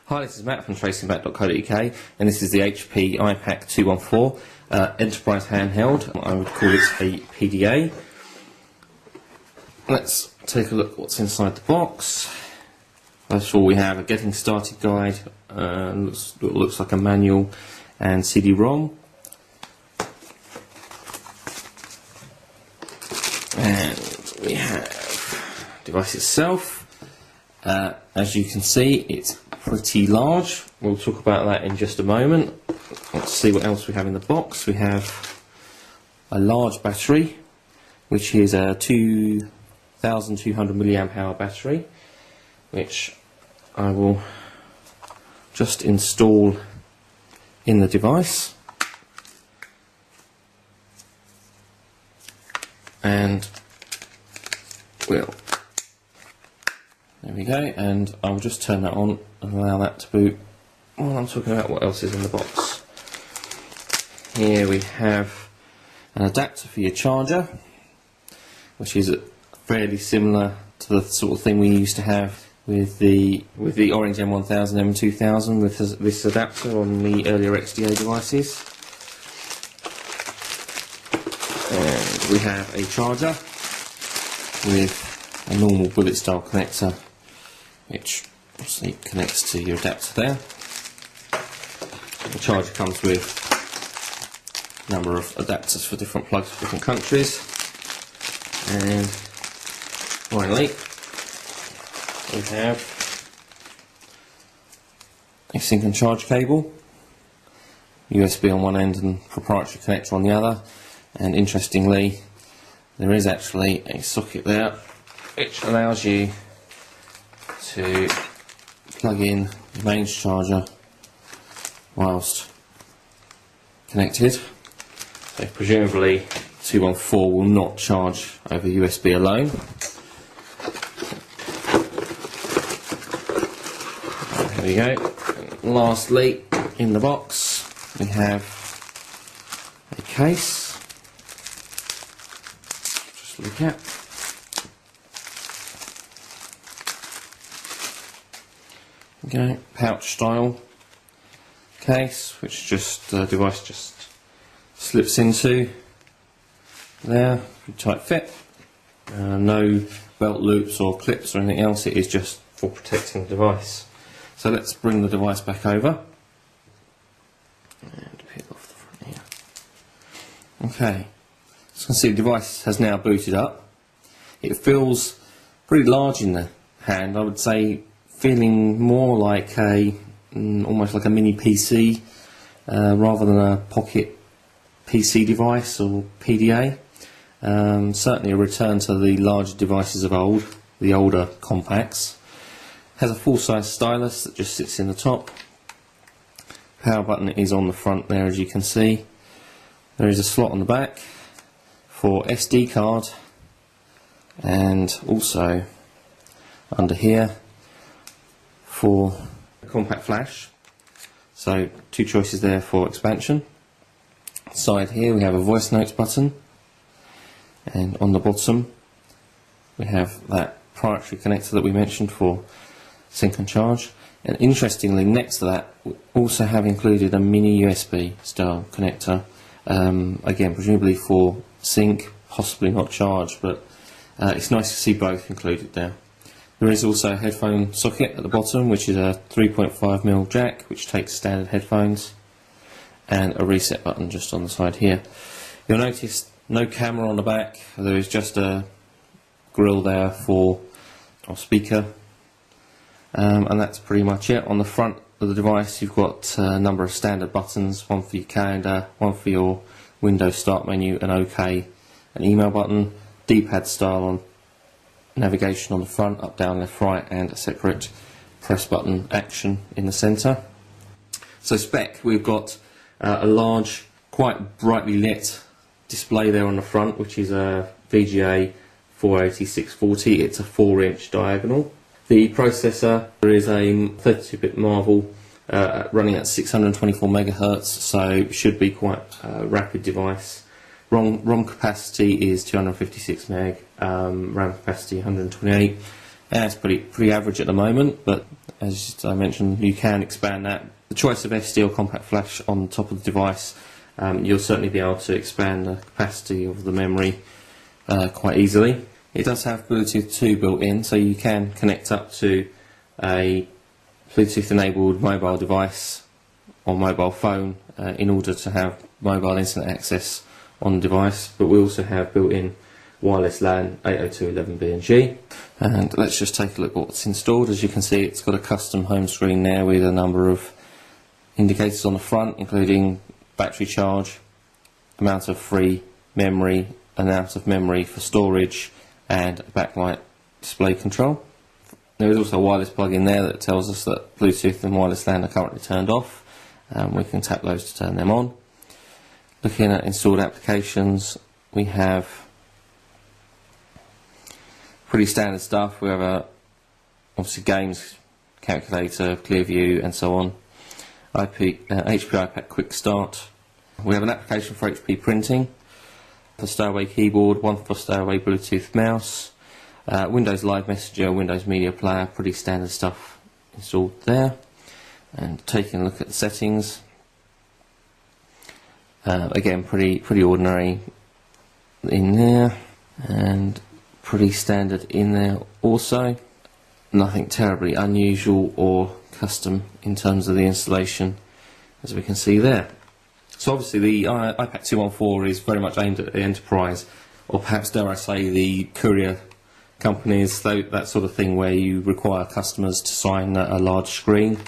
Hi, this is Matt from tracingback.co.uk, and this is the HP iPAQ 214 Enterprise Handheld. I would call it a PDA. Let's take a look at what's inside the box. First of all, we have a getting started guide, looks like a manual and CD-ROM. And we have the device itself. As you can see, it's pretty large. We'll talk about that in just a moment. Let's see what else we have in the box. We have a large battery, which is a 2200 milliamp hour battery, which I will just install in the device. And there we go, and I'll just turn that on and allow that to boot while I'm talking about what else is in the box. Here we have an adapter for your charger, which is fairly similar to the sort of thing we used to have with the Orange M1000, M2000 with this adapter on the earlier XDA devices. And we have a charger with a normal bullet style connector, which obviously connects to your adapter there. The charger comes with a number of adapters for different plugs for different countries. And finally, we have a sync and charge cable, USB on one end and proprietary connector on the other. And interestingly, there is actually a socket there which allows you to plug in the mains charger whilst connected. So presumably 214 will not charge over USB alone. There we go. And lastly, in the box we have a case. Just look at. Okay, pouch style case, which the device just slips into there, pretty tight fit. No belt loops or clips or anything else, it is just for protecting the device. So let's bring the device back over and peel off the front here. Okay, as you can see, the device has now booted up. It feels pretty large in the hand, I would say, feeling more like almost like a mini PC rather than a pocket PC device or PDA. Certainly a return to the larger devices of old, the older compacts. Has a full-size stylus that just sits in the top. Power button is on the front there, as you can see. There is a slot on the back for SD card, and also under here for compact flash. So two choices there for expansion. Side here we have a voice notes button, and on the bottom we have that proprietary connector that we mentioned for sync and charge. And interestingly, next to that we also have included a mini USB style connector, again presumably for sync, possibly not charge, but it's nice to see both included there. There is also a headphone socket at the bottom, which is a 3.5mm jack, which takes standard headphones, and a reset button just on the side here. You'll notice no camera on the back, there is just a grill there for our speaker, and that's pretty much it. On the front of the device you've got a number of standard buttons, one for your calendar, one for your Windows start menu, an OK, an email button, D-pad style on navigation on the front, up, down, left, right, and a separate press button action in the centre. So spec, we've got a large, quite brightly lit display there on the front, which is a VGA 480-640. It's a 4-inch diagonal. The processor is a 32-bit Marvel running at 624 MHz, so it should be quite a rapid device. ROM capacity is 256 meg, RAM capacity 128. It's pretty average at the moment, but as I mentioned, you can expand that. The choice of SD or compact flash on top of the device, you'll certainly be able to expand the capacity of the memory quite easily. It does have Bluetooth 2 built in, so you can connect up to a Bluetooth enabled mobile device or mobile phone in order to have mobile internet access on the device, but we also have built-in wireless LAN 802.11b and G. And let's just take a look at what's installed. As you can see, it's got a custom home screen there with a number of indicators on the front, including battery charge, amount of free memory, amount of memory for storage, and a backlight display control. There is also a wireless plug in there that tells us that Bluetooth and wireless LAN are currently turned off. We can tap those to turn them on. Looking at installed applications, we have pretty standard stuff. We have obviously games, calculator, clear view, and so on. HP iPAQ Quick Start. We have an application for HP printing, for Stowaway keyboard, one for Stowaway Bluetooth mouse, Windows Live Messenger, Windows Media Player, pretty standard stuff installed there. And taking a look at the settings, again pretty ordinary in there, and pretty standard in there also. Nothing terribly unusual or custom in terms of the installation, as we can see there. So obviously the iPAQ 214 is very much aimed at the enterprise, or perhaps dare I say the courier companies, that sort of thing where you require customers to sign a large screen.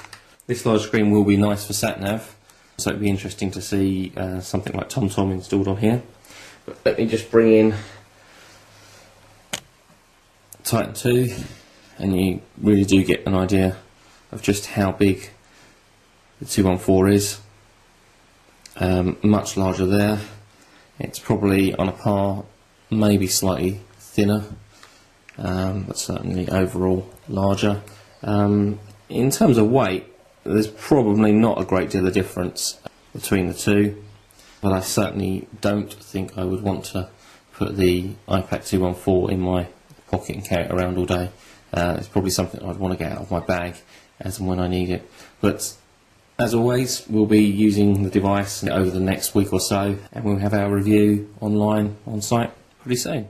This large screen will be nice for sat-nav, so it'd be interesting to see something like TomTom installed on here. But let me just bring in Titan 2, and you really do get an idea of just how big the 214 is. Much larger there. It's probably on a par, maybe slightly thinner, but certainly overall larger. In terms of weight, there's probably not a great deal of difference between the two, but I certainly don't think I would want to put the iPAQ 214 in my pocket and carry it around all day. It's probably something I'd want to get out of my bag as and when I need it. But as always, we'll be using the device over the next week or so, and we'll have our review online on site pretty soon.